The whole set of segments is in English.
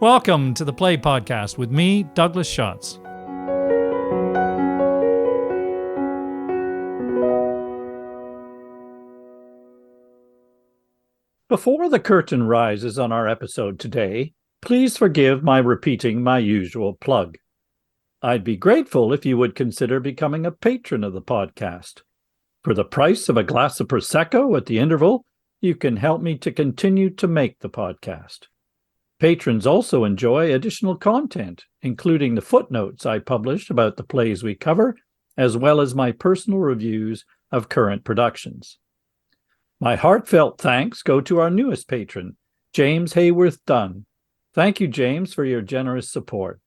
Welcome to the Play Podcast with me, Douglas Schatz. Before the curtain rises on our episode today, please forgive my repeating my usual plug. I'd be grateful if you would consider becoming a patron of the podcast. For the price of a glass of Prosecco at the interval, you can help me to continue to make the podcast. Patrons also enjoy additional content, including the footnotes I publish about the plays we cover, as well as my personal reviews of current productions. My heartfelt thanks go to our newest patron, James Hayworth Dunn. Thank you, James, for your generous support.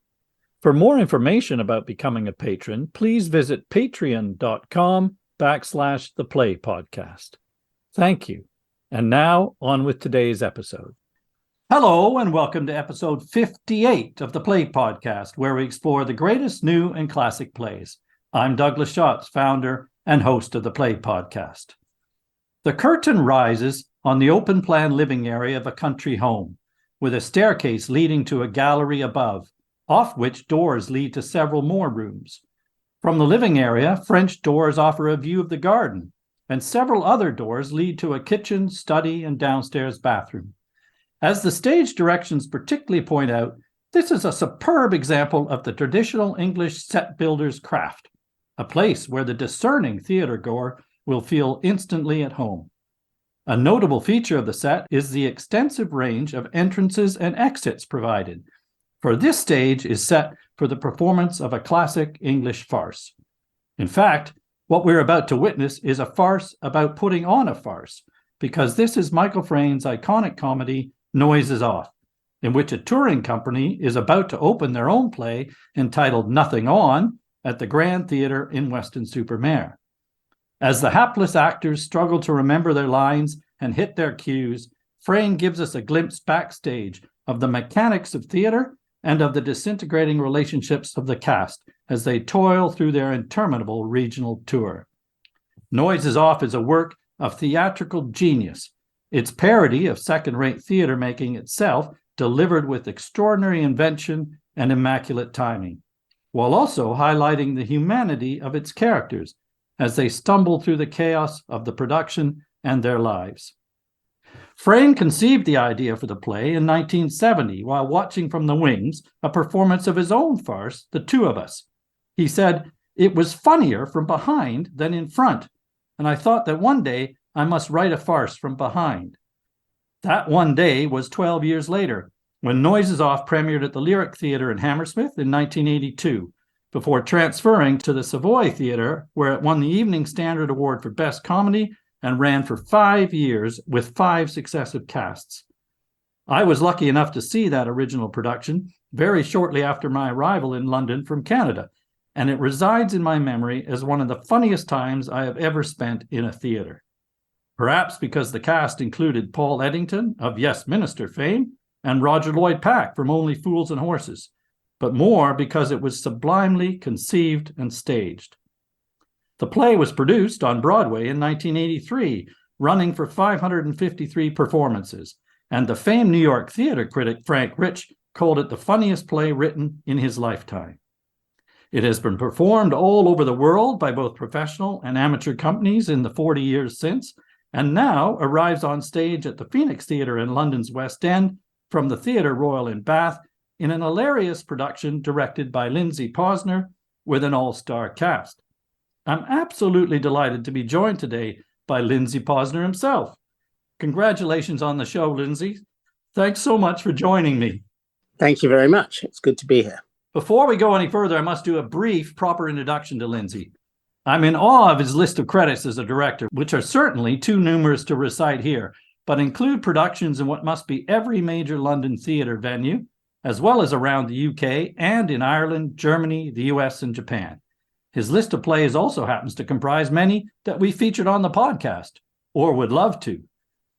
For more information about becoming a patron, please visit patreon.com/theplaypodcast. Thank you. And now, on with today's episode. Hello, and welcome to episode 58 of the Play Podcast, where we explore the greatest new and classic plays. I'm Douglas Schatz, founder and host of the Play Podcast. The curtain rises on the open-plan living area of a country home, with a staircase leading to a gallery above, off which doors lead to several more rooms. From the living area, French doors offer a view of the garden, and several other doors lead to a kitchen, study, and downstairs bathroom. As the stage directions particularly point out, this is a superb example of the traditional English set builder's craft, a place where the discerning theatergoer will feel instantly at home. A notable feature of the set is the extensive range of entrances and exits provided, for this stage is set for the performance of a classic English farce. In fact, what we're about to witness is a farce about putting on a farce, because this is Michael Frayn's iconic comedy, Noise is Off, in which a touring company is about to open their own play entitled Nothing On at the Grand Theatre in Weston-super-Mare. As the hapless actors struggle to remember their lines and hit their cues, Frayn gives us a glimpse backstage of the mechanics of theatre and of the disintegrating relationships of the cast as they toil through their interminable regional tour. Noise is Off is a work of theatrical genius, its parody of second-rate theater making itself delivered with extraordinary invention and immaculate timing, while also highlighting the humanity of its characters as they stumble through the chaos of the production and their lives. Frayn conceived the idea for the play in 1970 while watching from the wings a performance of his own farce, The Two of Us. He said, "It was funnier from behind than in front, and I thought that one day I must write a farce from behind." That one day was 12 years later, when Noise is Off premiered at the Lyric Theatre in Hammersmith in 1982, before transferring to the Savoy Theatre, where it won the Evening Standard Award for Best Comedy and ran for 5 years with 5 successive casts. I was lucky enough to see that original production very shortly after my arrival in London from Canada, and it resides in my memory as one of the funniest times I have ever spent in a theatre. Perhaps because the cast included Paul Eddington of Yes Minister fame and Roger Lloyd Pack from Only Fools and Horses, but more because it was sublimely conceived and staged. The play was produced on Broadway in 1983, running for 553 performances, and the famed New York theater critic Frank Rich called it the funniest play written in his lifetime. It has been performed all over the world by both professional and amateur companies in the 40 years since, and now arrives on stage at the Phoenix Theatre in London's West End from the Theatre Royal in Bath in an hilarious production directed by Lindsay Posner with an all-star cast. I'm absolutely delighted to be joined today by Lindsay Posner himself. Congratulations on the show, Lindsay. Thanks so much for joining me. Thank you very much. It's good to be here. Before we go any further, I must do a brief, proper introduction to Lindsay. I'm in awe of his list of credits as a director, which are certainly too numerous to recite here, but include productions in what must be every major London theatre venue, as well as around the UK and in Ireland, Germany, the US, and Japan. His list of plays also happens to comprise many that we featured on the podcast, or would love to.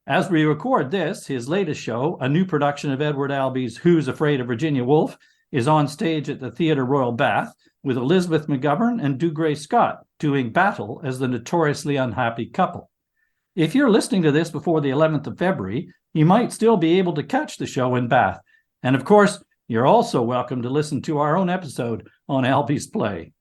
As we record this, his latest show, a new production of Edward Albee's Who's Afraid of Virginia Woolf, is on stage at the Theatre Royal Bath, with Elizabeth McGovern and Dougray Scott doing battle as the notoriously unhappy couple. If you're listening to this before the 11th of February, you might still be able to catch the show in Bath. And of course, You're also welcome to listen to our own episode on Albie's play.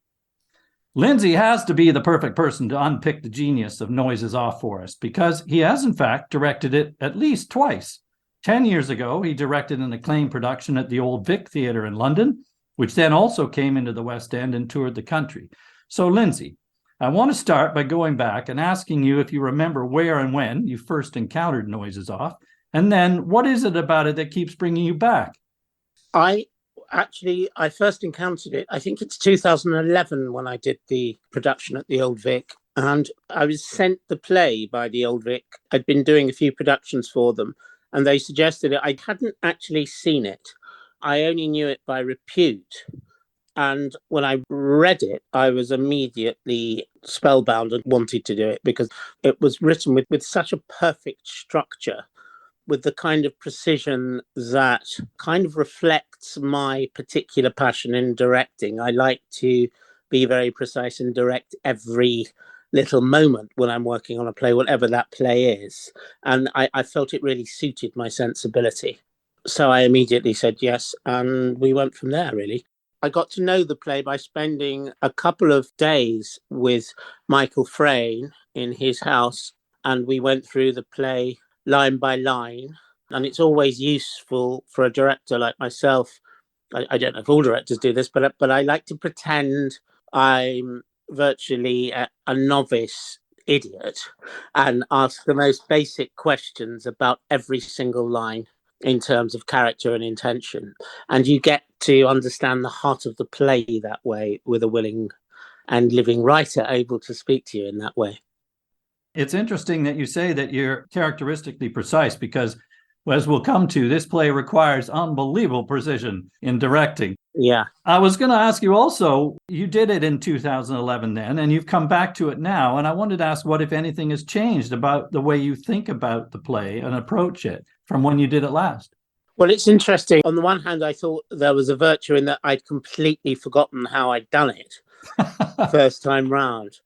Lindsay has to be the perfect person to unpick the genius of Noises Off for us, because he has, in fact, directed it at least twice. 10 years ago, he directed an acclaimed production at the Old Vic Theatre in London, which then also came into the West End and toured the country. So, Lindsay, I want to start by going back and asking you if you remember where and when you first encountered Noises Off, and then what is it about it that keeps bringing you back? I first encountered it, I think it's 2011 when I did the production at the Old Vic. And I was sent the play by the Old Vic. I'd been doing a few productions for them, and they suggested it. I hadn't actually seen it. I only knew it by repute. And when I read it, I was immediately spellbound and wanted to do it because it was written with such a perfect structure, with the kind of precision that kind of reflects my particular passion in directing. I like to be very precise and direct every little moment when I'm working on a play, whatever that play is. And I felt it really suited my sensibility. So I immediately said yes, and we went from there, really. I got to know the play by spending a couple of days with Michael Frayn in his house, and we went through the play line by line. And it's always useful for a director like myself. I don't know if all directors do this, but I like to pretend I'm virtually a novice idiot and ask the most basic questions about every single line in terms of character and intention. And you get to understand the heart of the play that way, with a willing and living writer able to speak to you in that way. It's interesting that you say that you're characteristically precise, because, as we'll come to, this play requires unbelievable precision in directing. Yeah. I was going to ask you also, you did it in 2011 then, and you've come back to it now. And I wanted to ask what, if anything, has changed about the way you think about the play and approach it from when you did it last. Well, it's interesting. On the one hand, I thought there was a virtue in that I'd completely forgotten how I'd done it first time round,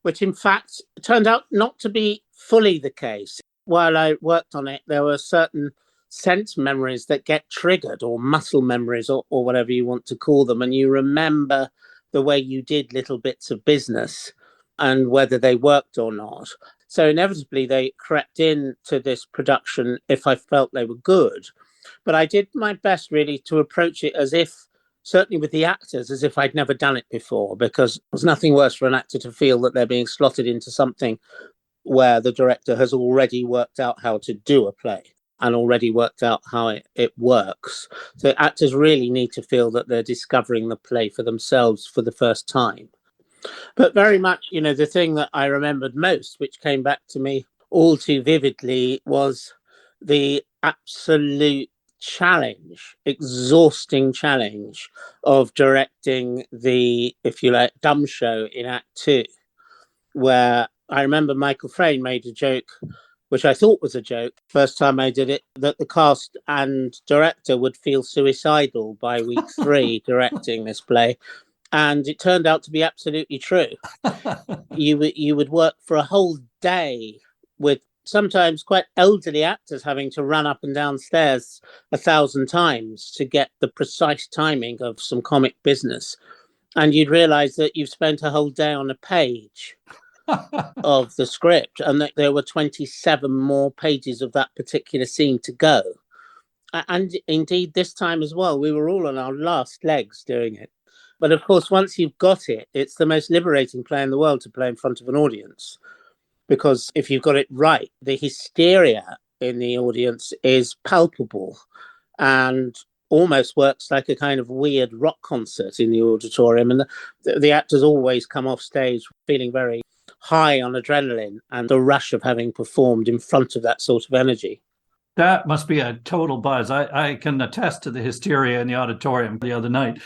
which in fact turned out not to be fully the case. While I worked on it, there were certain sense memories that get triggered, or muscle memories, or whatever you want to call them. And you remember the way you did little bits of business and whether they worked or not. So inevitably, they crept into this production if I felt they were good. But I did my best, really, to approach it as if, certainly with the actors, as if I'd never done it before, because there's nothing worse for an actor to feel that they're being slotted into something where the director has already worked out how to do a play and already worked out how it works. So actors really need to feel that they're discovering the play for themselves for the first time. But very much, the thing that I remembered most, which came back to me all too vividly, was the absolute challenge, exhausting challenge of directing the, if you like, dumb show in Act 2, where I remember Michael Frayn made a joke, which I thought was a joke, first time I did it, that the cast and director would feel suicidal by week 3 directing this play. And it turned out to be absolutely true. You would work for a whole day with sometimes quite elderly actors having to run up and down stairs 1,000 times to get the precise timing of some comic business. And you'd realize that you've spent a whole day on a page of the script, and that there were 27 more pages of that particular scene to go. And indeed, this time as well, we were all on our last legs doing it. But of course, once you've got it, it's the most liberating play in the world to play in front of an audience. Because if you've got it right, the hysteria in the audience is palpable and almost works like a kind of weird rock concert in the auditorium. And the actors always come off stage feeling very high on adrenaline and the rush of having performed in front of that sort of energy. That must be a total buzz. I can attest to the hysteria in the auditorium the other night.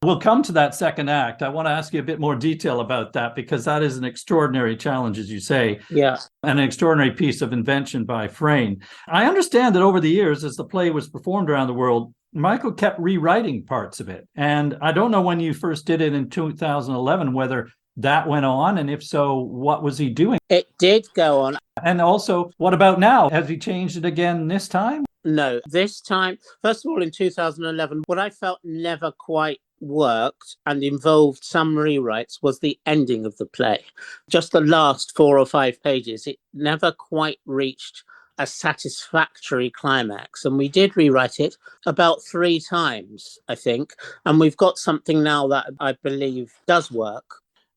We'll come to that second act. I want to ask you a bit more detail about that, because that is an extraordinary challenge, as you say. Yeah. And an extraordinary piece of invention by Frayn. I understand that over the years, as the play was performed around the world, Michael kept rewriting parts of it. And I don't know when you first did it in 2011, whether that went on, and if so, what was he doing? It did go on. And also, what about now? Has he changed it again this time? No, this time, first of all, in 2011, what I felt never quite worked and involved some rewrites was the ending of the play. Just the last 4 or 5 pages, it never quite reached a satisfactory climax. And we did rewrite it about 3 times, I think. And we've got something now that I believe does work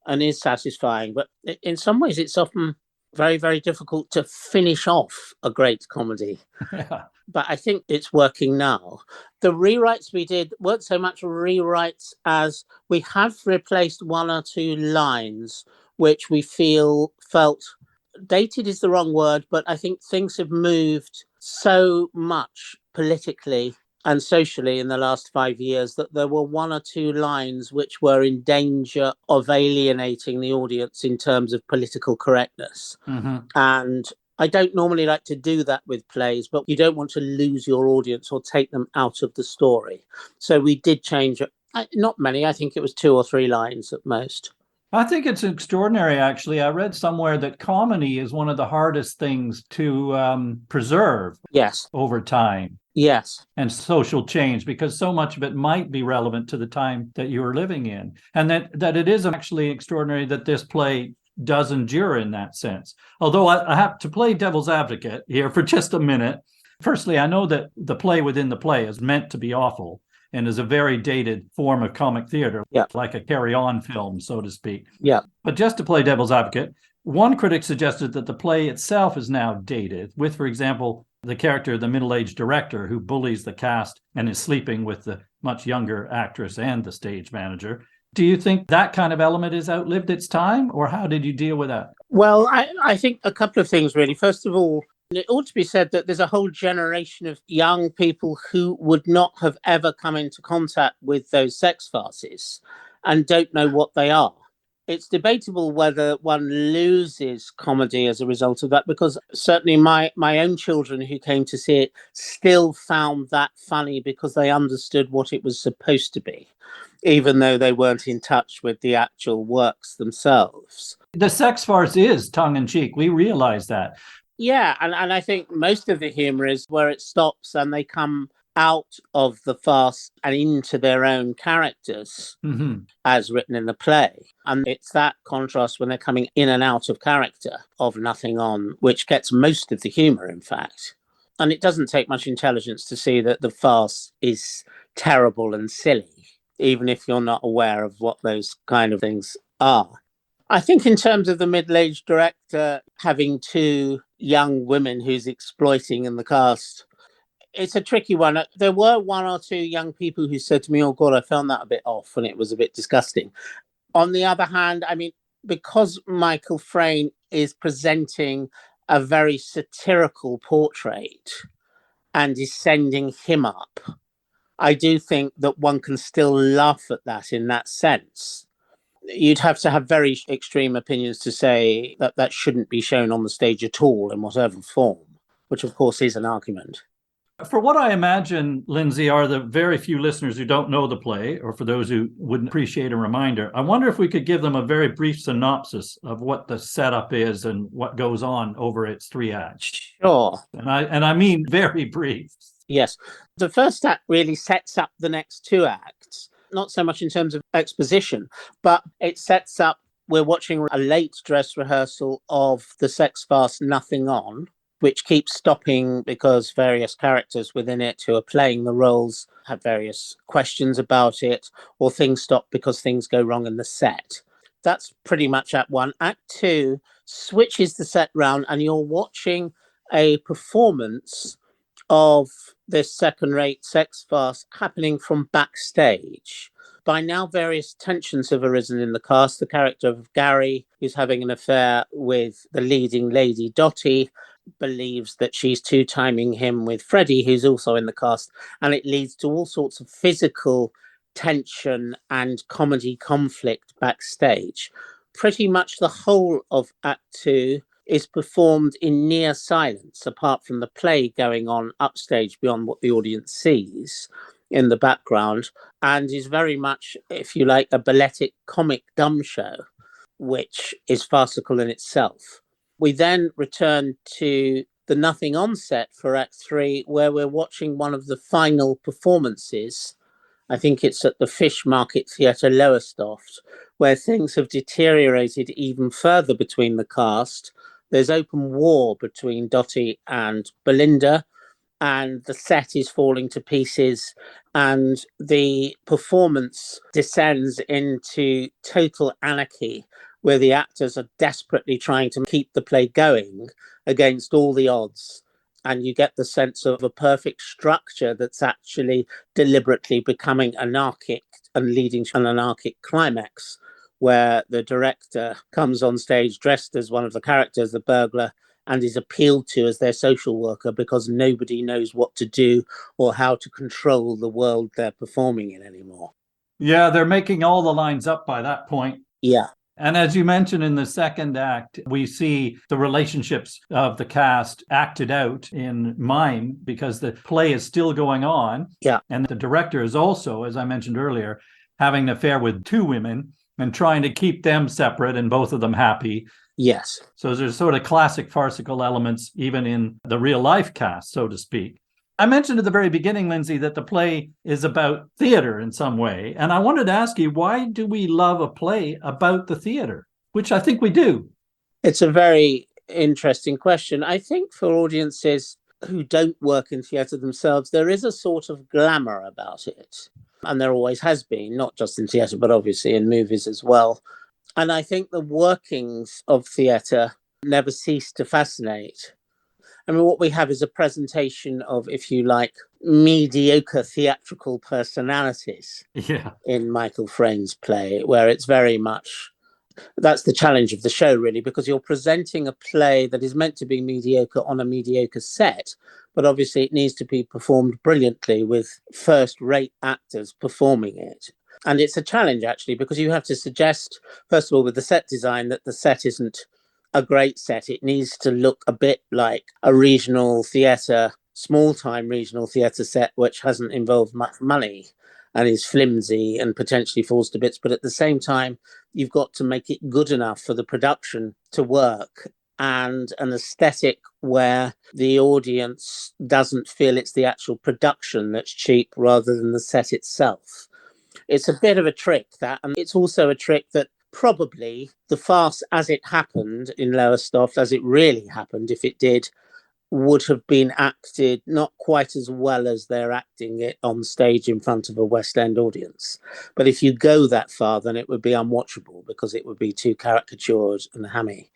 and is satisfying. But in some ways, it's often very, very difficult to finish off a great comedy. Yeah. But I think it's working now. The rewrites we did weren't so much rewrites as we have replaced 1 or 2 lines, which we felt dated is the wrong word, but I think things have moved so much politically and socially in the last 5 years that there were 1 or 2 lines which were in danger of alienating the audience in terms of political correctness. Mm-hmm. And I don't normally like to do that with plays, but you don't want to lose your audience or take them out of the story. So we did change it. Not many. I think it was 2 or 3 lines at most. I think it's extraordinary, actually. I read somewhere that comedy is one of the hardest things to preserve. Yes. Over time. Yes. And social change, because so much of it might be relevant to the time that you were living in. And that it is actually extraordinary that this play does endure in that sense. Although I have to play devil's advocate here for just a minute. Firstly, I know that the play within the play is meant to be awful and is a very dated form of comic theater, like a carry-on film, so to speak. Yeah. But just to play devil's advocate, one critic suggested that the play itself is now dated with, for example, the character, the middle-aged director who bullies the cast and is sleeping with the much younger actress and the stage manager. Do you think that kind of element has outlived its time, or how did you deal with that? Well, I think a couple of things, really. First of all, it ought to be said that there's a whole generation of young people who would not have ever come into contact with those sex farces and don't know what they are. It's debatable whether one loses comedy as a result of that, because certainly my own children who came to see it still found that funny because they understood what it was supposed to be, even though they weren't in touch with the actual works themselves. The sex farce is tongue-in-cheek. We realize that. Yeah, and I think most of the humour is where it stops and they come out of the farce and into their own characters, as written in the play. And it's that contrast when they're coming in and out of character of nothing on, which gets most of the humour, in fact. And it doesn't take much intelligence to see that the farce is terrible and silly, even if you're not aware of what those kind of things are. I think in terms of the middle-aged director having 2 young women who's exploiting in the cast, it's a tricky one. There were 1 or 2 young people who said to me, oh, God, I found that a bit off and it was a bit disgusting. On the other hand, I mean, because Michael Frayn is presenting a very satirical portrait and is sending him up, I do think that one can still laugh at that in that sense. You'd have to have very extreme opinions to say that that shouldn't be shown on the stage at all in whatever form, which of course is an argument. For what I imagine, Lindsay, are the very few listeners who don't know the play, or for those who wouldn't appreciate a reminder, I wonder if we could give them a very brief synopsis of what the setup is and what goes on over its 3 acts. Sure. And I mean very brief. Yes. The first act really sets up the next 2 acts, not so much in terms of exposition, but it sets up, we're watching a late dress rehearsal of the sex farce Nothing On, which keeps stopping because various characters within it who are playing the roles have various questions about it, or things stop because things go wrong in the set. That's pretty much Act 1. Act 2 switches the set round and you're watching a performance of this second-rate sex farce happening from backstage. By now, various tensions have arisen in the cast. The character of Gary, who's having an affair with the leading lady, Dottie, believes that she's two-timing him with Freddie, who's also in the cast, and it leads to all sorts of physical tension and comedy conflict backstage. Pretty much the whole of Act 2 is performed in near silence, apart from the play going on upstage beyond what the audience sees in the background, and is very much, if you like, a balletic comic dumb show, which is farcical in itself. We then return to the nothing on set for Act 3, where we're watching one of the final performances. I think it's at the Fish Market Theatre, Lowestoft, where things have deteriorated even further between the cast. There's open war between Dottie and Belinda, and the set is falling to pieces, and the performance descends into total anarchy, where the actors are desperately trying to keep the play going against all the odds. And you get the sense of a perfect structure that's actually deliberately becoming anarchic and leading to an anarchic climax, where the director comes on stage dressed as one of the characters, the burglar, and is appealed to as their social worker because nobody knows what to do or how to control the world they're performing in anymore. Yeah, they're making all the lines up by that point. Yeah. And as you mentioned, in the second act, we see the relationships of the cast acted out in mime because the play is still going on. Yeah. And the director is also, as I mentioned earlier, having an affair with two women and trying to keep them separate and both of them happy. Yes. So there's sort of classic farcical elements even in the real life cast, so to speak. I mentioned at the very beginning, Lindsay, that the play is about theater in some way. And I wanted to ask you, why do we love a play about the theater? Which I think we do. It's a very interesting question. I think for audiences who don't work in theatre themselves, there is a sort of glamour about it. And there always has been, not just in theatre, but obviously in movies as well. And I think the workings of theatre never cease to fascinate. I mean, what we have is a presentation of, if you like, mediocre theatrical personalities in Michael Frayn's play, where it's very much, that's the challenge of the show, really, because you're presenting a play that is meant to be mediocre on a mediocre set, but obviously it needs to be performed brilliantly with first-rate actors performing it. And it's a challenge, actually, because you have to suggest, first of all, with the set design, that the set isn't a great set. It needs to look a bit like a regional theatre, small-time regional theatre set, which hasn't involved much money and is flimsy and potentially falls to bits. But at the same time, you've got to make it good enough for the production to work, and an aesthetic where the audience doesn't feel it's the actual production that's cheap rather than the set itself. It's a bit of a trick, that, and it's also a trick that probably the farce as it happened in Lowestoft, as it really happened, if it did, would have been acted not quite as well as they're acting it on stage in front of a West End audience. But if you go that far, then it would be unwatchable because it would be too caricatured and hammy.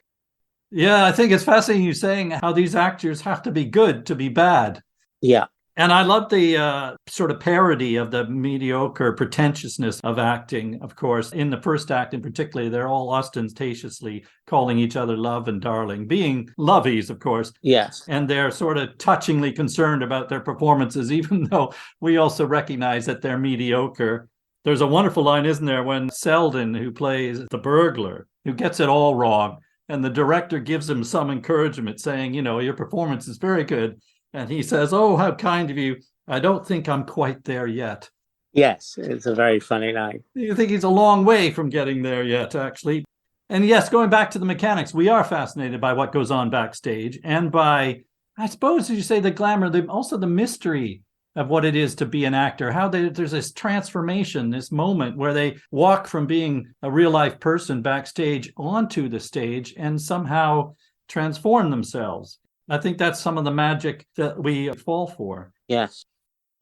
Yeah, I think it's fascinating you saying how these actors have to be good to be bad. Yeah. And I love the sort of parody of the mediocre pretentiousness of acting, of course. In the first act in particular, they're all ostentatiously calling each other love and darling, being lovies, of course. Yes. And they're sort of touchingly concerned about their performances, even though we also recognize that they're mediocre. There's a wonderful line, isn't there, when Selden, who plays the burglar, who gets it all wrong, and the director gives him some encouragement saying, you know, your performance is very good. And he says, oh, how kind of you. I don't think I'm quite there yet. Yes, it's a very funny line. You think he's a long way from getting there yet, actually. And yes, going back to the mechanics, we are fascinated by what goes on backstage and by, I suppose, as you say, the glamour, also the mystery of what it is to be an actor, how there's this transformation, this moment where they walk from being a real life person backstage onto the stage and somehow transform themselves. I think that's some of the magic that we fall for. Yes.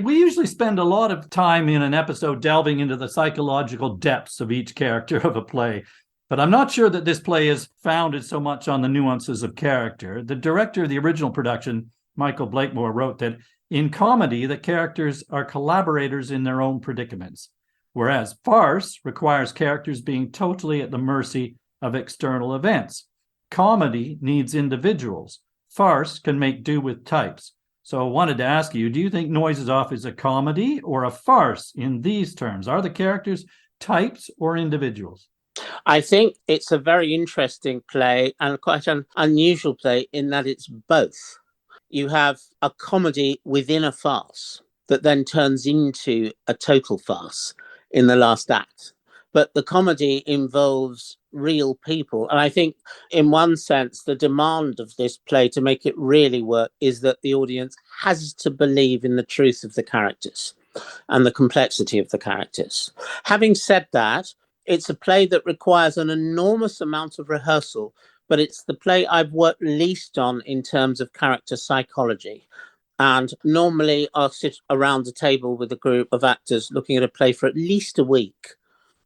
We usually spend a lot of time in an episode delving into the psychological depths of each character of a play, but I'm not sure that this play is founded so much on the nuances of character. The director of the original production, Michael Blakemore, wrote that in comedy, the characters are collaborators in their own predicaments, whereas farce requires characters being totally at the mercy of external events. Comedy needs individuals. Farce can make do with types. So I wanted to ask you, do you think Noises Off is a comedy or a farce in these terms? Are the characters types or individuals? I think it's a very interesting play and quite an unusual play in that it's both. You have a comedy within a farce that then turns into a total farce in the last act. But the comedy involves real people. And I think, in one sense, the demand of this play to make it really work is that the audience has to believe in the truth of the characters and the complexity of the characters. Having said that, it's a play that requires an enormous amount of rehearsal, but it's the play I've worked least on in terms of character psychology. And normally I'll sit around a table with a group of actors looking at a play for at least a week,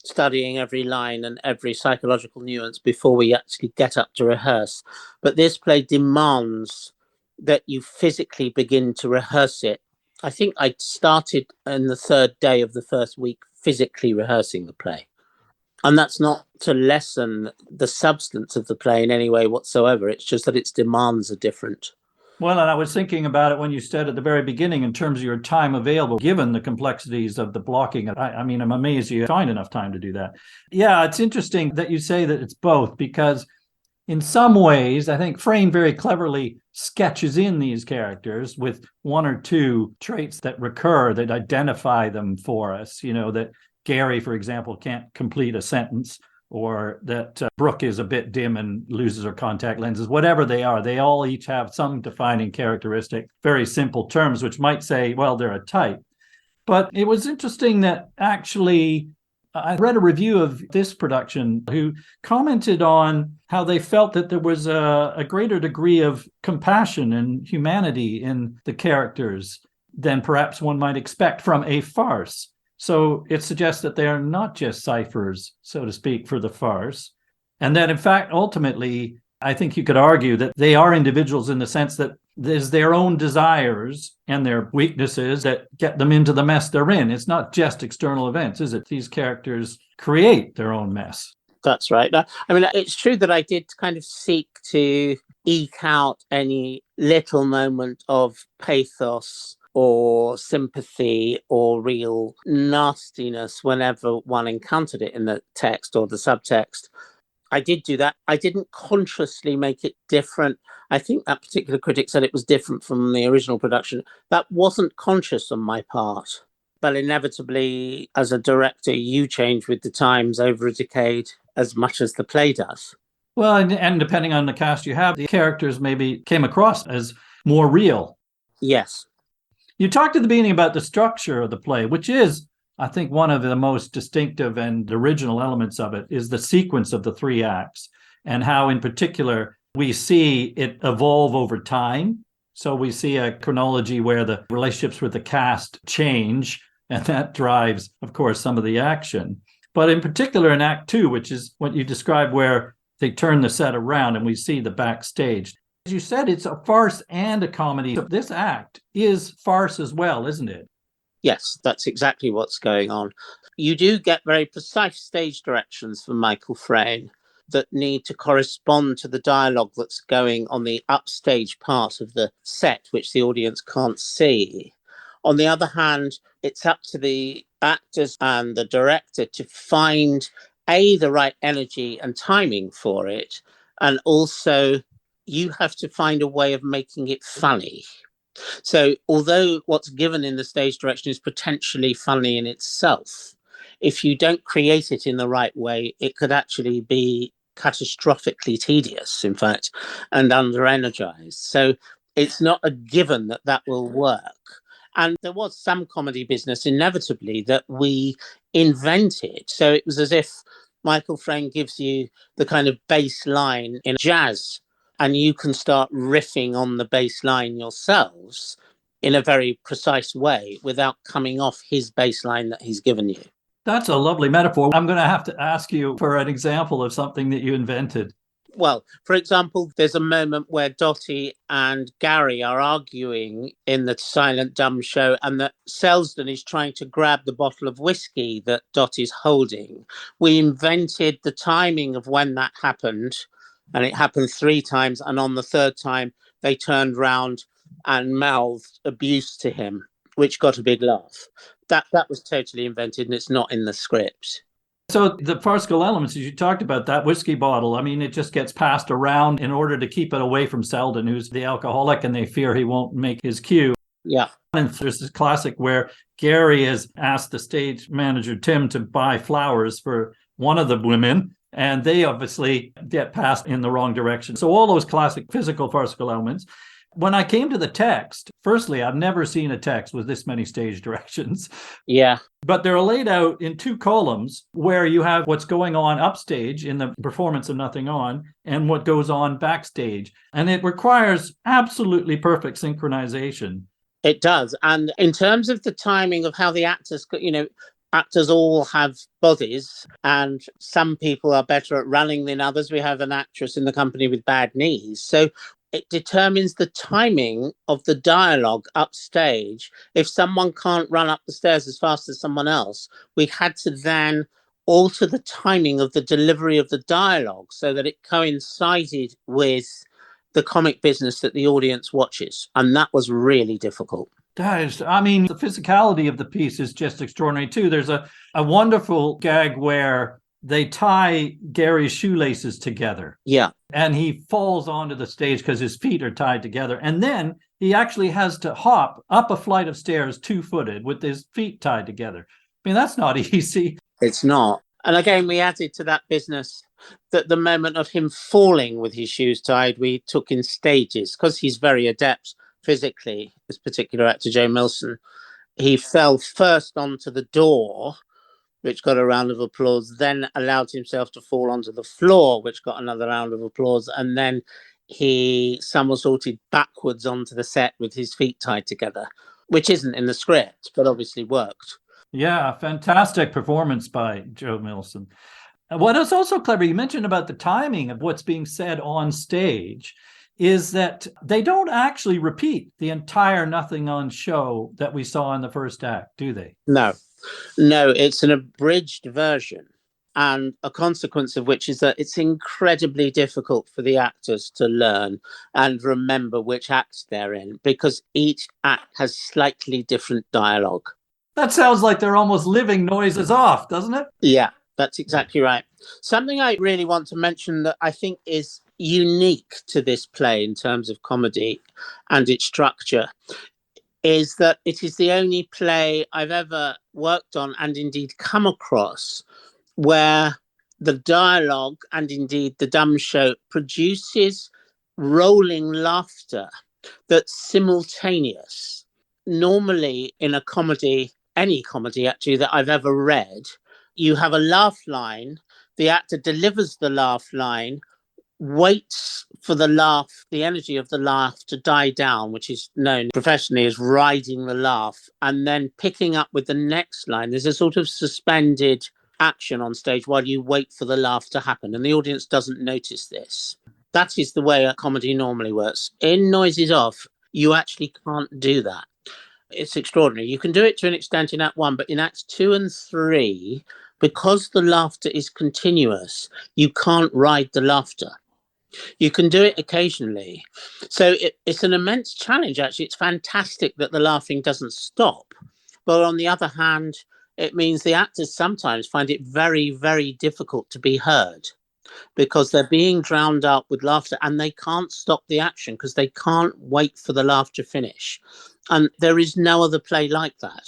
studying every line and every psychological nuance before we actually get up to rehearse. But this play demands that you physically begin to rehearse it. I think I started on the third day of the first week physically rehearsing the play. And that's not to lessen the substance of the play in any way whatsoever. It's just that its demands are different. Well, and I was thinking about it when you said at the very beginning, in terms of your time available, given the complexities of the blocking. I mean, I'm amazed you find enough time to do that. Yeah, it's interesting that you say that it's both, because in some ways, I think Frayn very cleverly sketches in these characters with one or two traits that recur, that identify them for us. You know, that Gary, for example, can't complete a sentence, or that Brooke is a bit dim and loses her contact lenses. Whatever they are, they all each have some defining characteristic, very simple terms, which might say, well, they're a type. But it was interesting that actually I read a review of this production who commented on how they felt that there was a greater degree of compassion and humanity in the characters than perhaps one might expect from a farce. So it suggests that they are not just ciphers, so to speak, for the farce. And that, in fact, ultimately, I think you could argue that they are individuals in the sense that there's their own desires and their weaknesses that get them into the mess they're in. It's not just external events, is it? These characters create their own mess. That's right. I mean, it's true that I did kind of seek to eke out any little moment of pathos or sympathy or real nastiness whenever one encountered it in the text or the subtext. I did do that. I didn't consciously make it different. I think that particular critic said it was different from the original production. That wasn't conscious on my part. But inevitably, as a director, you change with the times over a decade as much as the play does. Well, and depending on the cast you have, the characters maybe came across as more real. Yes. You talked at the beginning about the structure of the play, which is, I think, one of the most distinctive and original elements of it is the sequence of the three acts, and how in particular we see it evolve over time. So we see a chronology where the relationships with the cast change, and that drives, of course, some of the action. But in particular in Act 2, which is what you described, where they turn the set around and we see the backstage. As you said, it's a farce and a comedy. So this act is farce as well, isn't it? Yes, that's exactly what's going on. You do get very precise stage directions from Michael Frayn that need to correspond to the dialogue that's going on the upstage part of the set, which the audience can't see. On the other hand, it's up to the actors and the director to find, the right energy and timing for it, and also you have to find a way of making it funny. So although what's given in the stage direction is potentially funny in itself, if you don't create it in the right way, it could actually be catastrophically tedious, in fact, and under-energized. So it's not a given that that will work. And there was some comedy business inevitably that we invented. So it was as if Michael Frayn gives you the kind of bass line in jazz, and you can start riffing on the bass line yourselves in a very precise way without coming off his bass line that he's given you. That's a lovely metaphor. I'm going to have to ask you for an example of something that you invented. Well, for example, there's a moment where Dottie and Gary are arguing in the silent dumb show, and that Selsdon is trying to grab the bottle of whiskey that Dottie's holding. We invented the timing of when that happened, and it happened 3 times. And on the third time, they turned round and mouthed abuse to him, which got a big laugh. That was totally invented, and it's not in the script. So the farcical elements, as you talked about, that whiskey bottle, I mean, it just gets passed around in order to keep it away from Selden, who's the alcoholic, and they fear he won't make his cue. Yeah. And there's this classic where Gary has asked the stage manager, Tim, to buy flowers for one of the women, and they obviously get passed in the wrong direction. So all those classic physical farcical elements. When I came to the text, firstly, I've never seen a text with this many stage directions. Yeah. But they're laid out in 2 columns where you have what's going on upstage in the performance of Nothing On and what goes on backstage. And it requires absolutely perfect synchronization. It does. And in terms of the timing of how the actors, actors all have bodies, and some people are better at running than others. We have an actress in the company with bad knees. So it determines the timing of the dialogue upstage. If someone can't run up the stairs as fast as someone else, we had to then alter the timing of the delivery of the dialogue so that it coincided with the comic business that the audience watches. And that was really difficult. The physicality of the piece is just extraordinary too. There's a wonderful gag where they tie Gary's shoelaces together. Yeah. And he falls onto the stage because his feet are tied together. And then he actually has to hop up a flight of stairs 2-footed with his feet tied together. I mean, that's not easy. It's not. And again, we added to that business that the moment of him falling with his shoes tied, we took in stages because he's very adept physically, this particular actor, Joe Milson. He fell first onto the door, which got a round of applause, then allowed himself to fall onto the floor, which got another round of applause, and then he somersaulted backwards onto the set with his feet tied together, which isn't in the script, but obviously worked. Yeah, fantastic performance by Joe Milson. What is also clever, you mentioned about the timing of what's being said on stage, is that they don't actually repeat the entire Nothing On show that we saw in the first act, do they? No, it's an abridged version, and a consequence of which is that it's incredibly difficult for the actors to learn and remember which act they're in, because each act has slightly different dialogue. That sounds like they're almost living noises off, doesn't it? Yeah, that's exactly right. Something I really want to mention that I think is unique to this play in terms of comedy and its structure is that it is the only play I've ever worked on and indeed come across where the dialogue and indeed the dumb show produces rolling laughter that's simultaneous. Normally in a comedy, any comedy actually that I've ever read, you have a laugh line, the actor delivers the laugh line, waits for the laugh, the energy of the laugh to die down, which is known professionally as riding the laugh, and then picking up with the next line. There's a sort of suspended action on stage while you wait for the laugh to happen, and the audience doesn't notice this. That is the way a comedy normally works. In Noises Off, you actually can't do that. It's extraordinary. You can do it to an extent in Act 1, but in Acts 2 and 3, because the laughter is continuous, you can't ride the laughter. You can do it occasionally. So it's an immense challenge, actually. It's fantastic that the laughing doesn't stop. But on the other hand, it means the actors sometimes find it very, very difficult to be heard because they're being drowned out with laughter and they can't stop the action because they can't wait for the laugh to finish. And there is no other play like that.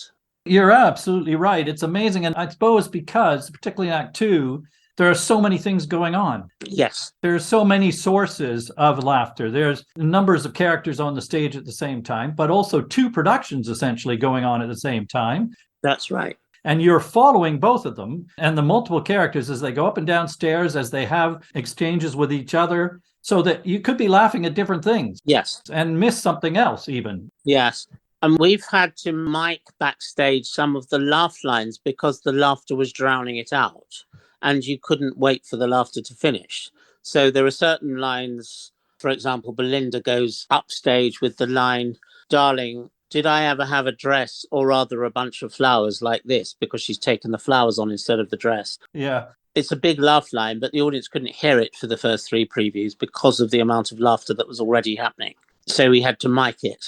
You're absolutely right. It's amazing. And I suppose because, particularly in Act 2, there are so many things going on. Yes. There are so many sources of laughter. There's numbers of characters on the stage at the same time, but also 2 productions essentially going on at the same time. That's right. And you're following both of them and the multiple characters as they go up and down stairs, as they have exchanges with each other, so that you could be laughing at different things. Yes. And miss something else even. Yes. And we've had to mic backstage some of the laugh lines because the laughter was drowning it out. And you couldn't wait for the laughter to finish. So there are certain lines, for example, Belinda goes upstage with the line, "Darling, did I ever have a dress or rather a bunch of flowers like this?" Because she's taken the flowers on instead of the dress. Yeah. It's a big laugh line, but the audience couldn't hear it for the first 3 previews because of the amount of laughter that was already happening. So we had to mic it.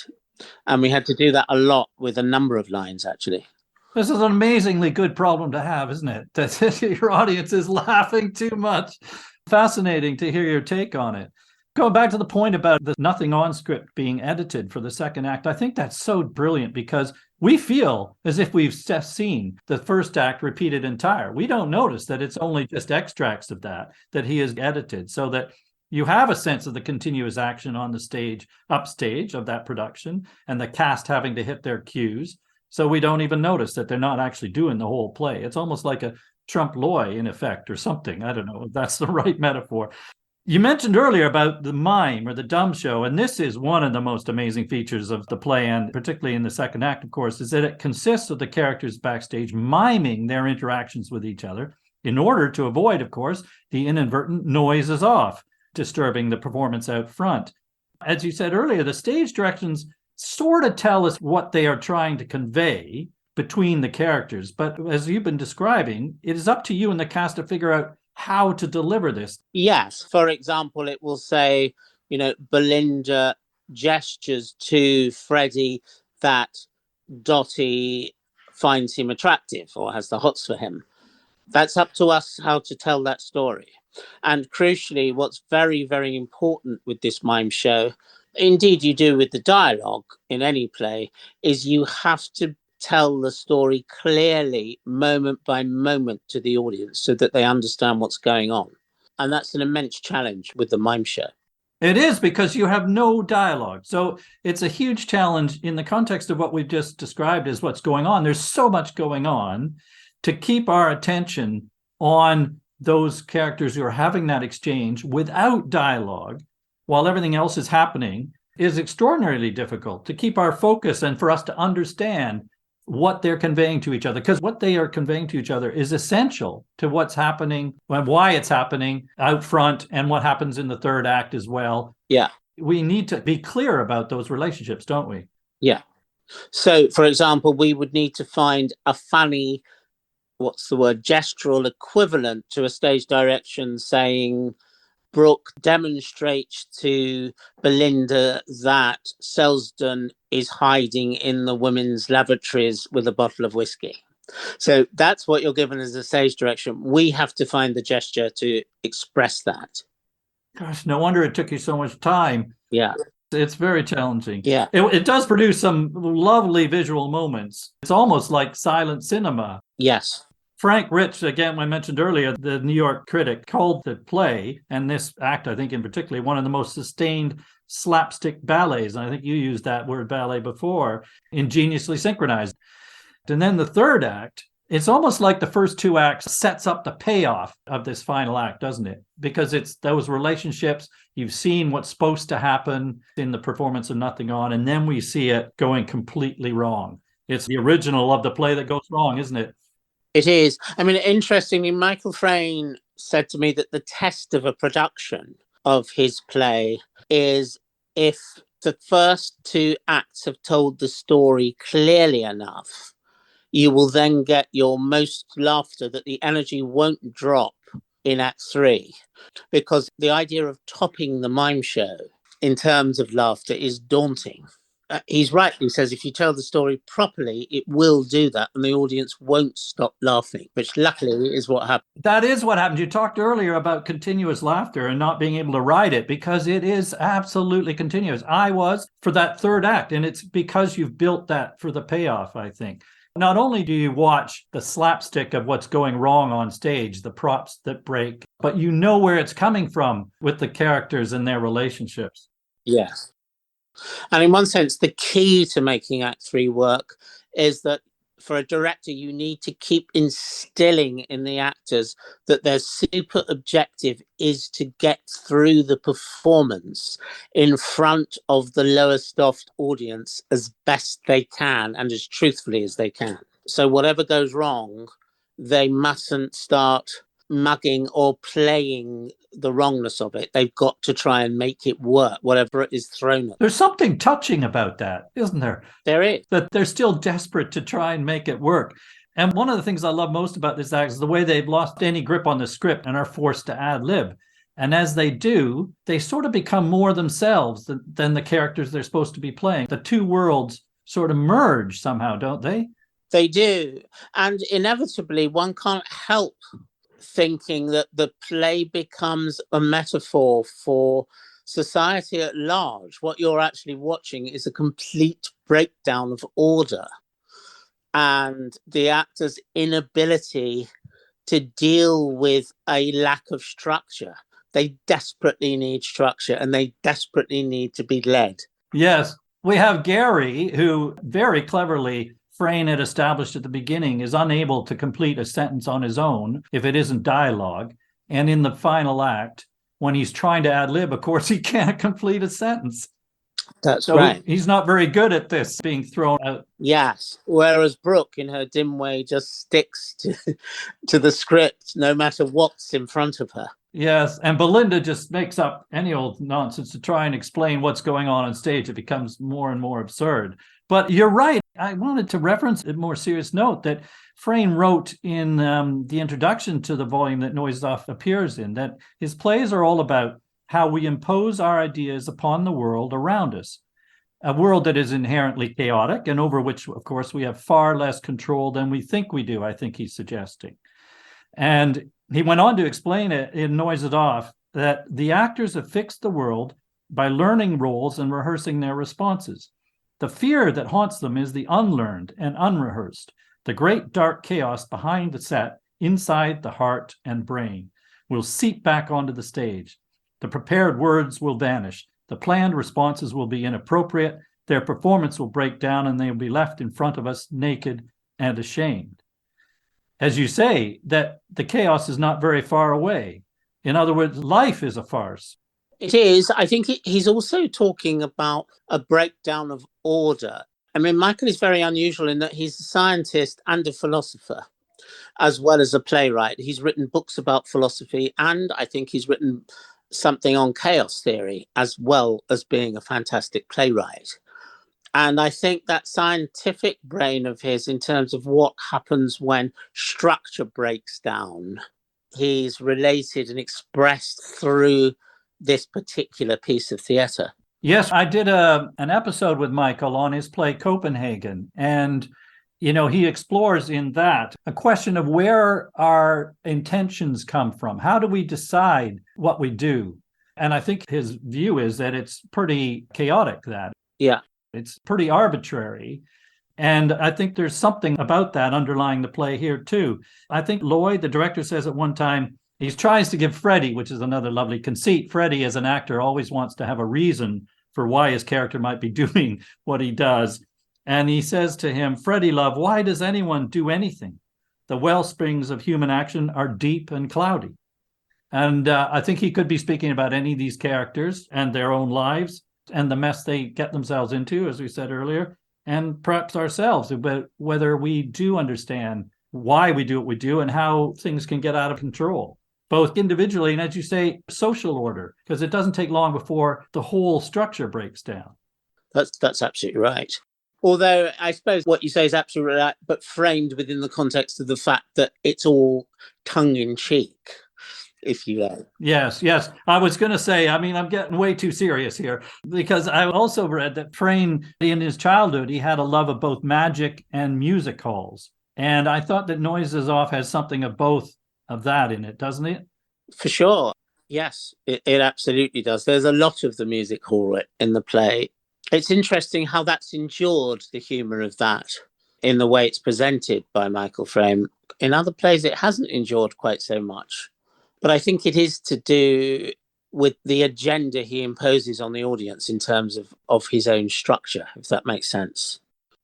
And we had to do that a lot with a number of lines, actually. This is an amazingly good problem to have, isn't it? That your audience is laughing too much. Fascinating to hear your take on it. Going back to the point about the nothing on script being edited for the second act, I think that's so brilliant because we feel as if we've seen the first act repeated entire. We don't notice that it's only just extracts of that he has edited, so that you have a sense of the continuous action on the stage, upstage of that production, and the cast having to hit their cues. So we don't even notice that they're not actually doing the whole play. It's almost like a trompe l'oeil in effect or something. I don't know if that's the right metaphor. You mentioned earlier about the mime or the dumb show, and this is one of the most amazing features of the play, and particularly in the second act, of course, is that it consists of the characters backstage miming their interactions with each other in order to avoid, of course, the inadvertent noises off, disturbing the performance out front. As you said earlier, the stage directions sort of tell us what they are trying to convey between the characters. But as you've been describing, it is up to you and the cast to figure out how to deliver this. Yes. For example, it will say, Belinda gestures to Freddie that Dottie finds him attractive or has the hots for him. That's up to us how to tell that story. And crucially, what's very, very important with this mime show, indeed you do with the dialogue in any play, is you have to tell the story clearly, moment by moment, to the audience so that they understand what's going on. And that's an immense challenge with the mime show. It is, because you have no dialogue. So it's a huge challenge in the context of what we've just described as what's going on. There's so much going on to keep our attention on those characters who are having that exchange without dialogue while everything else is happening is extraordinarily difficult to keep our focus and for us to understand what they're conveying to each other, because what they are conveying to each other is essential to what's happening and why it's happening out front and what happens in the third act as well. Yeah. We need to be clear about those relationships, don't we? Yeah. So, for example, we would need to find a funny, gestural equivalent to a stage direction saying, Brooke demonstrates to Belinda that Selsdon is hiding in the women's lavatories with a bottle of whiskey. So that's what you're given as a stage direction. We have to find the gesture to express that. Gosh, no wonder it took you so much time. Yeah. It's very challenging. Yeah. It does produce some lovely visual moments. It's almost like silent cinema. Yes. Frank Rich, again, I mentioned earlier, the New York critic, called the play, and this act, I think in particular, one of the most sustained slapstick ballets. And I think you used that word ballet before, ingeniously synchronized. And then the third act, it's almost like the first two acts sets up the payoff of this final act, doesn't it? Because it's those relationships, you've seen what's supposed to happen in the performance of Nothing On, and then we see it going completely wrong. It's the original of the play that goes wrong, isn't it? It is. I mean, interestingly, Michael Frayn said to me that the test of a production of his play is if the first two acts have told the story clearly enough, you will then get your most laughter, that the energy won't drop in Act 3. Because the idea of topping the mime show in terms of laughter is daunting. He's right. He says if you tell the story properly, it will do that and the audience won't stop laughing, which luckily is what happened. That is what happened. You talked earlier about continuous laughter and not being able to ride it, because it is absolutely continuous. I was for that third act, and it's because you've built that for the payoff, I think. Not only do you watch the slapstick of what's going wrong on stage, the props that break, but you know where it's coming from with the characters and their relationships. Yes. And in one sense, the key to making Act 3 work is that for a director, you need to keep instilling in the actors that their super objective is to get through the performance in front of the lowest off audience as best they can and as truthfully as they can. So whatever goes wrong, they mustn't start mugging or playing the wrongness of it. They've got to try and make it work, whatever it is thrown at. There's something touching about that, isn't there? There is. That they're still desperate to try and make it work. And one of the things I love most about this act is the way they've lost any grip on the script and are forced to ad lib. And as they do, they sort of become more themselves than the characters they're supposed to be playing. The two worlds sort of merge somehow, don't they? They do. And inevitably, one can't help thinking that the play becomes a metaphor for society at large, what you're actually watching is a complete breakdown of order and the actor's inability to deal with a lack of structure. They desperately need structure and they desperately need to be led. Yes. We have Gary, who very cleverly Frayn had established at the beginning is unable to complete a sentence on his own if it isn't dialogue. And in the final act, when he's trying to ad lib, of course, he can't complete a sentence. That's right. He's not very good at this, being thrown out. Yes. Whereas Brooke, in her dim way, just sticks to the script, no matter what's in front of her. Yes. And Belinda just makes up any old nonsense to try and explain what's going on stage. It becomes more and more absurd. But you're right. I wanted to reference a more serious note that Frayn wrote in the introduction to the volume that Noises Off appears in, that his plays are all about how we impose our ideas upon the world around us, a world that is inherently chaotic and over which, of course, we have far less control than we think we do, I think he's suggesting. And he went on to explain it in Noises Off that the actors have fixed the world by learning roles and rehearsing their responses. The fear that haunts them is the unlearned and unrehearsed, the great dark chaos behind the set, inside the heart and brain, will seep back onto the stage. The prepared words will vanish. The planned responses will be inappropriate. Their performance will break down and they will be left in front of us naked and ashamed. As you say, that the chaos is not very far away. In other words, life is a farce. It is. I think he's also talking about a breakdown of order. I mean, Michael is very unusual in that he's a scientist and a philosopher, as well as a playwright. He's written books about philosophy, and I think he's written something on chaos theory, as well as being a fantastic playwright. And I think that scientific brain of his, in terms of what happens when structure breaks down, he's related and expressed through this particular piece of theatre. Yes, I did an episode with Michael on his play Copenhagen, and he explores in that a question of where our intentions come from. How do we decide what we do? And I think his view is that it's pretty chaotic, that. Yeah. It's pretty arbitrary. And I think there's something about that underlying the play here, too. I think Lloyd, the director, says at one time, he tries to give Freddie, which is another lovely conceit. Freddie, as an actor, always wants to have a reason for why his character might be doing what he does. And he says to him, Freddie, love, why does anyone do anything? The well springs of human action are deep and cloudy. And I think he could be speaking about any of these characters and their own lives and the mess they get themselves into, as we said earlier, and perhaps ourselves, about whether we do understand why we do what we do and how things can get out of control, both individually and, as you say, social order, because it doesn't take long before the whole structure breaks down. That's absolutely right. Although I suppose what you say is absolutely right, but framed within the context of the fact that it's all tongue-in-cheek, if you like. Yes. I was going to say, I'm getting way too serious here, because I also read that Frayn, in his childhood, he had a love of both magic and music halls. And I thought that Noises Off has something of both of that in it, doesn't it? For sure. Yes, it absolutely does. There's a lot of the music hall in the play. It's interesting how that's endured, the humour of that, in the way it's presented by Michael Frayn. In other plays, it hasn't endured quite so much. But I think it is to do with the agenda he imposes on the audience in terms of his own structure, if that makes sense.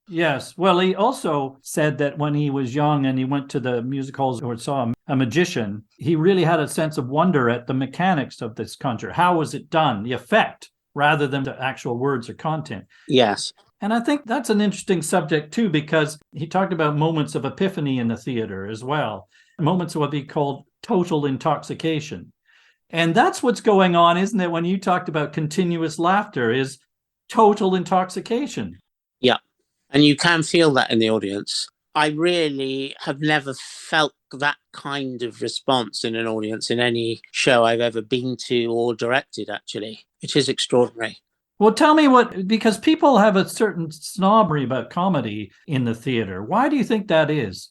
Yes. Well, he also said that when he was young and he went to the music halls or saw a magician, he really had a sense of wonder at the mechanics of this conjure. How was it done? The effect, rather than the actual words or content. Yes. And I think that's an interesting subject, too, because he talked about moments of epiphany in the theater as well, moments of what he called total intoxication. And that's what's going on, isn't it? When you talked about continuous laughter, is total intoxication. Yeah. And you can feel that in the audience. I really have never felt that kind of response in an audience in any show I've ever been to or directed, actually. It is extraordinary. Well, tell me because people have a certain snobbery about comedy in the theater. Why do you think that is?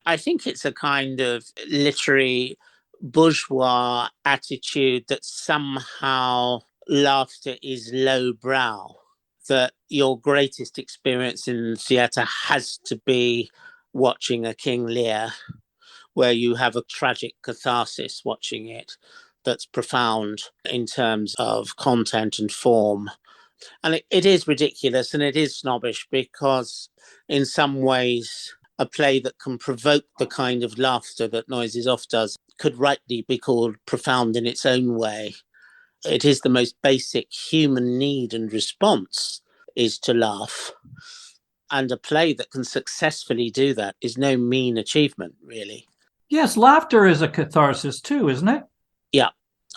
I think it's a kind of literary bourgeois attitude that somehow laughter is lowbrow, that your greatest experience in theatre has to be watching a King Lear, where you have a tragic catharsis watching it that's profound in terms of content and form. And it is ridiculous and it is snobbish because in some ways a play that can provoke the kind of laughter that Noises Off does could rightly be called profound in its own way. It is the most basic human need and response is to laugh. And a play that can successfully do that is no mean achievement, really. Yes, laughter is a catharsis too, isn't it? Yeah.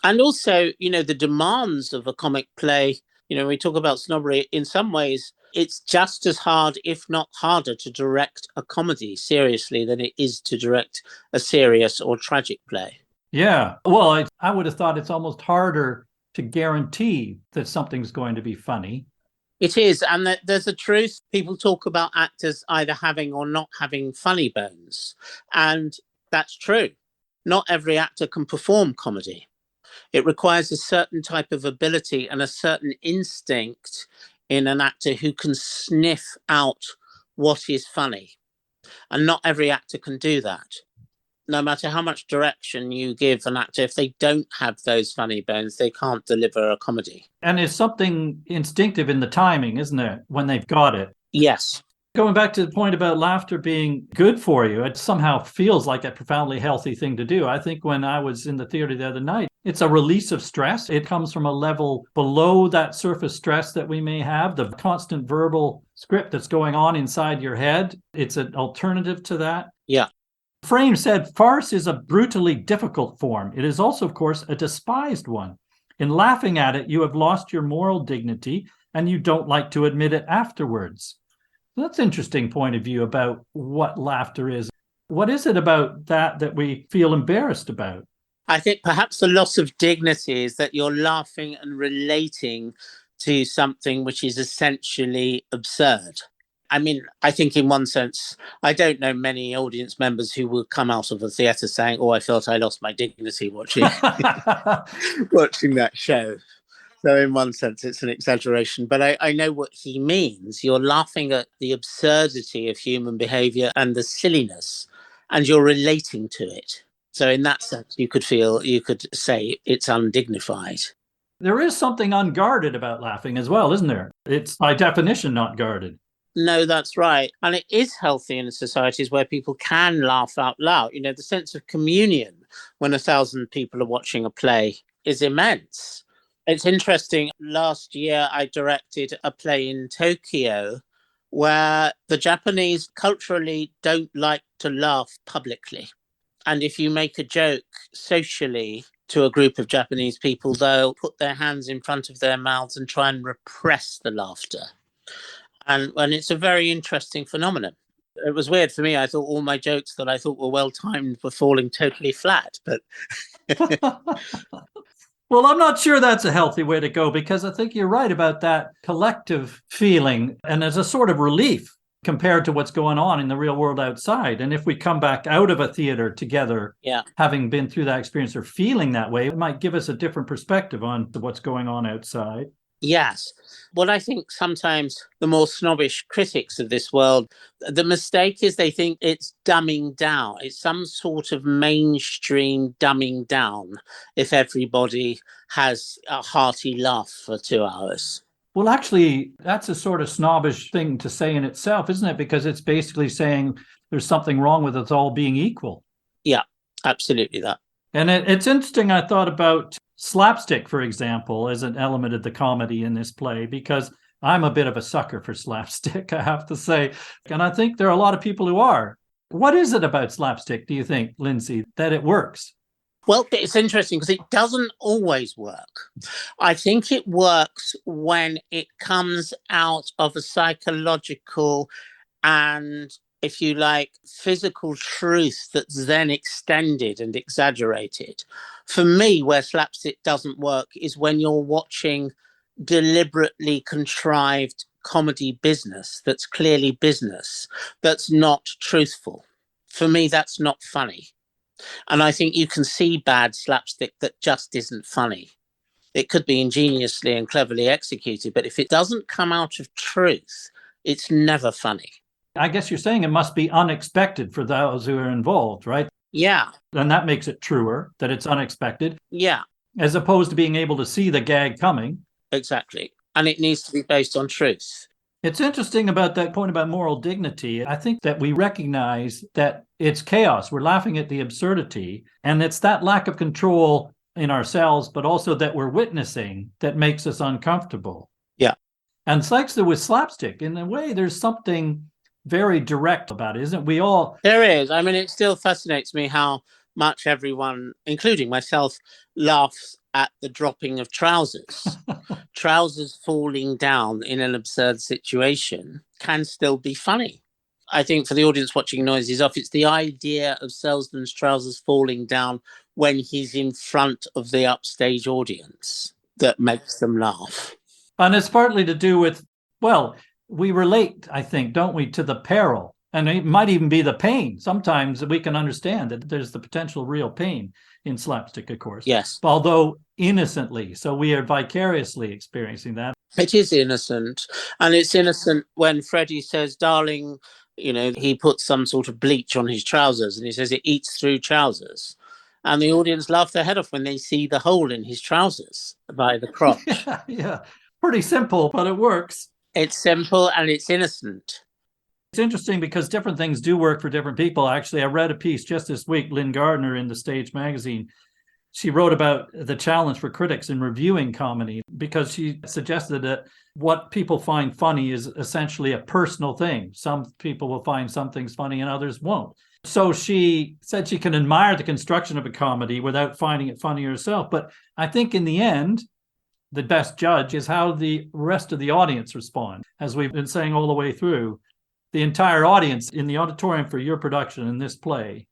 And also, the demands of a comic play, we talk about snobbery, in some ways, it's just as hard, if not harder, to direct a comedy seriously than it is to direct a serious or tragic play. Yeah. Well, I would have thought it's almost harder to guarantee that something's going to be funny. It is. And there's a truth. People talk about actors either having or not having funny bones. And that's true. Not every actor can perform comedy. It requires a certain type of ability and a certain instinct in an actor who can sniff out what is funny. And not every actor can do that. No matter how much direction you give an actor, if they don't have those funny bones, they can't deliver a comedy. And it's something instinctive in the timing, isn't it, when they've got it? Yes. Going back to the point about laughter being good for you, it somehow feels like a profoundly healthy thing to do. I think when I was in the theater the other night, it's a release of stress. It comes from a level below that surface stress that we may have, the constant verbal script that's going on inside your head. It's an alternative to that. Yeah. Frayn said, farce is a brutally difficult form. It is also, of course, a despised one. In laughing at it, you have lost your moral dignity and you don't like to admit it afterwards. That's an interesting point of view about what laughter is. What is it about that we feel embarrassed about? I think perhaps the loss of dignity is that you're laughing and relating to something which is essentially absurd. I mean, I think in one sense, I don't know many audience members who will come out of a theatre saying, oh, I felt I lost my dignity watching watching that show. So in one sense, it's an exaggeration. But I know what he means. You're laughing at the absurdity of human behaviour and the silliness, and you're relating to it. So in that sense, you could say it's undignified. There is something unguarded about laughing as well, isn't there? It's by definition not guarded. No, that's right. And it is healthy in societies where people can laugh out loud. The sense of communion when 1,000 people are watching a play is immense. It's interesting. Last year, I directed a play in Tokyo where the Japanese culturally don't like to laugh publicly. And if you make a joke socially to a group of Japanese people, they'll put their hands in front of their mouths and try and repress the laughter. And it's a very interesting phenomenon. It was weird for me. I thought all my jokes that I thought were well-timed were falling totally flat. But well, I'm not sure that's a healthy way to go, because I think you're right about that collective feeling. And as a sort of relief compared to what's going on in the real world outside. And if we come back out of a theater together, having been through that experience or feeling that way, it might give us a different perspective on what's going on outside. Yes. What I think sometimes the more snobbish critics of this world, the mistake is they think it's dumbing down. It's some sort of mainstream dumbing down if everybody has a hearty laugh for 2 hours. Well, actually, that's a sort of snobbish thing to say in itself, isn't it? Because it's basically saying there's something wrong with us all being equal. Yeah, absolutely that. And it's interesting, I thought about slapstick, for example, as an element of the comedy in this play, because I'm a bit of a sucker for slapstick, I have to say. And I think there are a lot of people who are. What is it about slapstick, do you think, Lindsay, that it works? Well, it's interesting because it doesn't always work. I think it works when it comes out of a psychological and, if you like, physical truth that's then extended and exaggerated. For me, where slapstick doesn't work is when you're watching deliberately contrived comedy business that's clearly business, that's not truthful. For me, that's not funny. And I think you can see bad slapstick that just isn't funny. It could be ingeniously and cleverly executed, but if it doesn't come out of truth, it's never funny. I guess you're saying it must be unexpected for those who are involved, right? Yeah. And that makes it truer, that it's unexpected. Yeah. As opposed to being able to see the gag coming. Exactly. And it needs to be based on truth. It's interesting about that point about moral dignity. I think that we recognize that it's chaos. We're laughing at the absurdity. And it's that lack of control in ourselves, but also that we're witnessing that makes us uncomfortable. Yeah. And it's like with slapstick. In a way, there's something very direct about it, isn't it? We all... There is. I mean, it still fascinates me how much everyone, including myself, laughs at the dropping of trousers. Trousers falling down in an absurd situation can still be funny. I think for the audience watching Noises Off, it's the idea of Selsden's trousers falling down when he's in front of the upstage audience that makes them laugh. And it's partly to do with, well, we relate, I think, don't we, to the peril. And it might even be the pain. Sometimes we can understand that there's the potential real pain in slapstick, of course. Yes. Although innocently. So we are vicariously experiencing that. It is innocent. And it's innocent when Freddie says, darling, you know, he puts some sort of bleach on his trousers and he says it eats through trousers. And the audience laugh their head off when they see the hole in his trousers by the crotch. Yeah. Pretty simple, but it works. It's simple and it's innocent. It's interesting because different things do work for different people. Actually, I read a piece just this week, Lynn Gardner in the Stage magazine. She wrote about the challenge for critics in reviewing comedy because she suggested that what people find funny is essentially a personal thing. Some people will find some things funny and others won't. So she said she can admire the construction of a comedy without finding it funny herself. But I think in the end, the best judge is how the rest of the audience respond. As we've been saying all the way through, the entire audience in the auditorium for your production in this play,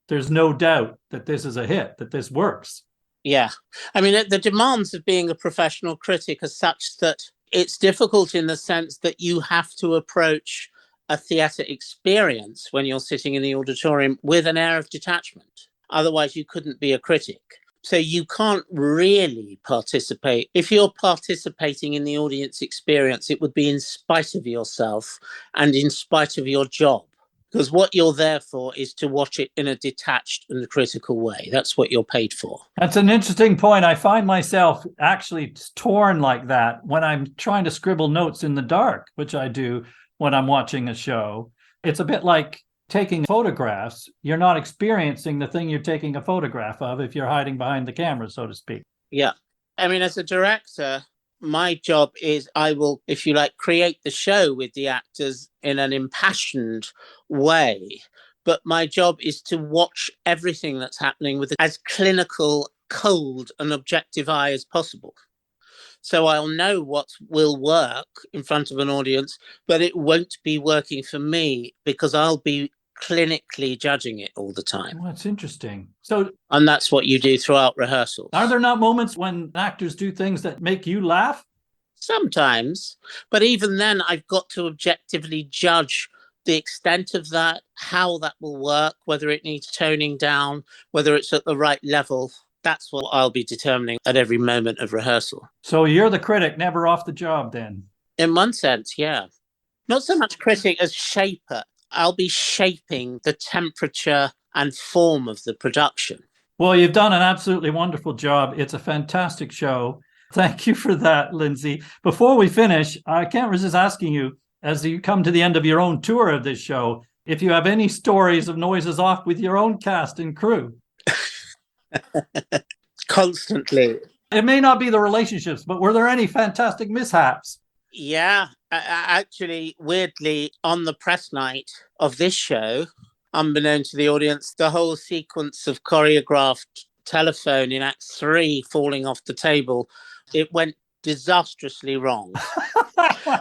there's no doubt that this is a hit, that this works. Yeah. I mean, the demands of being a professional critic are such that it's difficult in the sense that you have to approach a theatre experience when you're sitting in the auditorium with an air of detachment. Otherwise, you couldn't be a critic. So you can't really participate. If you're participating in the audience experience, it would be in spite of yourself and in spite of your job. Because what you're there for is to watch it in a detached and critical way. That's what you're paid for. That's an interesting point. I find myself actually torn like that when I'm trying to scribble notes in the dark, which I do when I'm watching a show. It's a bit like taking photographs. You're not experiencing the thing you're taking a photograph of if you're hiding behind the camera, so to speak. Yeah. I mean, as a director, my job is I will, if you like, create the show with the actors in an impassioned way. But my job is to watch everything that's happening with as clinical, cold and objective eye as possible. So I'll know what will work in front of an audience, but it won't be working for me because I'll be clinically judging it all the time. Well, that's interesting. And that's what you do throughout rehearsals. Are there not moments when actors do things that make you laugh? Sometimes, but even then I've got to objectively judge the extent of that, how that will work, whether it needs toning down, whether it's at the right level. That's what I'll be determining at every moment of rehearsal. So you're the critic, never off the job then? In one sense, yeah. Not so much critic as shaper. I'll be shaping the temperature and form of the production. Well, you've done an absolutely wonderful job. It's a fantastic show. Thank you for that, Lindsay. Before we finish, I can't resist asking you, as you come to the end of your own tour of this show, if you have any stories of Noises Off with your own cast and crew. Constantly. It may not be the relationships, but were there any fantastic mishaps? Yeah, actually, weirdly, on the press night of this show, unbeknown to the audience, the whole sequence of choreographed telephone in Act 3 falling off the table, it went disastrously wrong.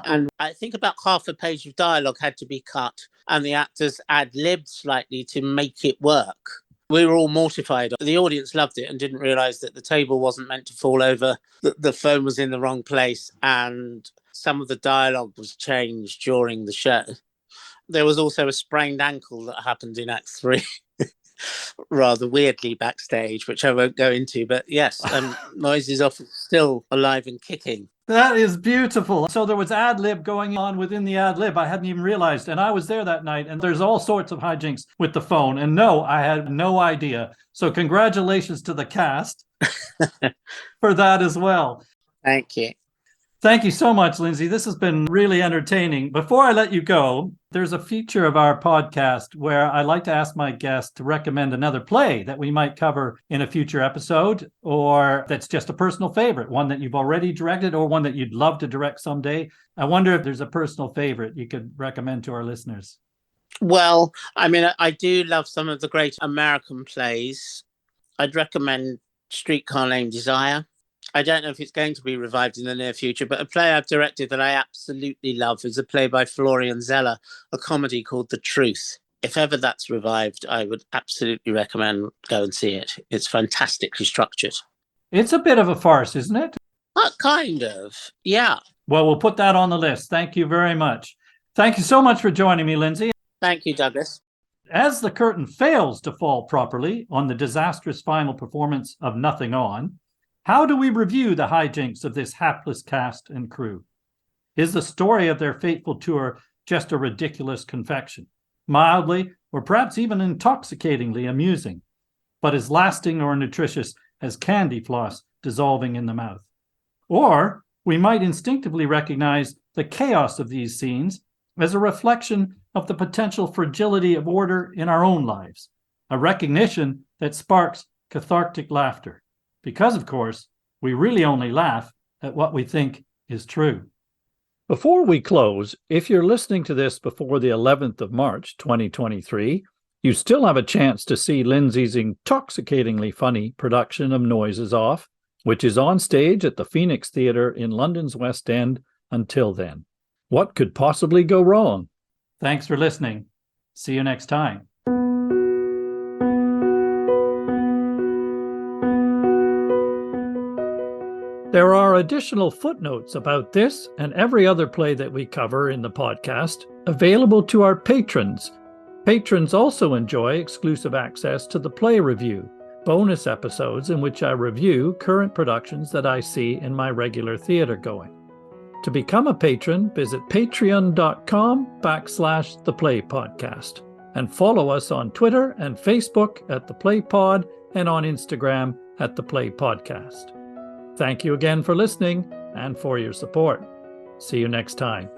And I think about half a page of dialogue had to be cut and the actors ad-libbed slightly to make it work. We were all mortified. The audience loved it and didn't realise that the table wasn't meant to fall over, that the phone was in the wrong place, and some of the dialogue was changed during the show. There was also a sprained ankle that happened in Act 3. rather weirdly backstage, which I won't go into. But yes, Noises Off is still alive and kicking. That is beautiful. So there was ad lib going on within the ad lib. I hadn't even realized. And I was there that night, and there's all sorts of hijinks with the phone. And no, I had no idea. So congratulations to the cast for that as well. Thank you. Thank you so much, Lindsay. This has been really entertaining. Before I let you go, there's a feature of our podcast where I like to ask my guests to recommend another play that we might cover in a future episode, or that's just a personal favorite, one that you've already directed or one that you'd love to direct someday. I wonder if there's a personal favorite you could recommend to our listeners. Well, I mean, I do love some of the great American plays. I'd recommend Streetcar Named Desire. I don't know if it's going to be revived in the near future, but a play I've directed that I absolutely love is a play by Florian Zeller, a comedy called The Truth. If ever that's revived, I would absolutely recommend go and see it. It's fantastically structured. It's a bit of a farce, isn't it? Kind of, yeah. Well, we'll put that on the list. Thank you very much. Thank you so much for joining me, Lindsay. Thank you, Douglas. As the curtain fails to fall properly on the disastrous final performance of Nothing On, how do we review the hijinks of this hapless cast and crew? Is the story of their fateful tour just a ridiculous confection, mildly or perhaps even intoxicatingly amusing, but as lasting or nutritious as candy floss dissolving in the mouth? Or we might instinctively recognize the chaos of these scenes as a reflection of the potential fragility of order in our own lives, a recognition that sparks cathartic laughter. Because, of course, we really only laugh at what we think is true. Before we close, if you're listening to this before the 11th of March, 2023, you still have a chance to see Lindsay's intoxicatingly funny production of Noises Off, which is on stage at the Phoenix Theatre in London's West End until then. What could possibly go wrong? Thanks for listening. See you next time. There are additional footnotes about this and every other play that we cover in the podcast available to our patrons. Patrons also enjoy exclusive access to the Play Review, bonus episodes in which I review current productions that I see in my regular theater going. To become a patron, visit patreon.com/theplaypodcast and follow us on Twitter and Facebook at The Play Pod and on Instagram at The Play Podcast. Thank you again for listening and for your support. See you next time.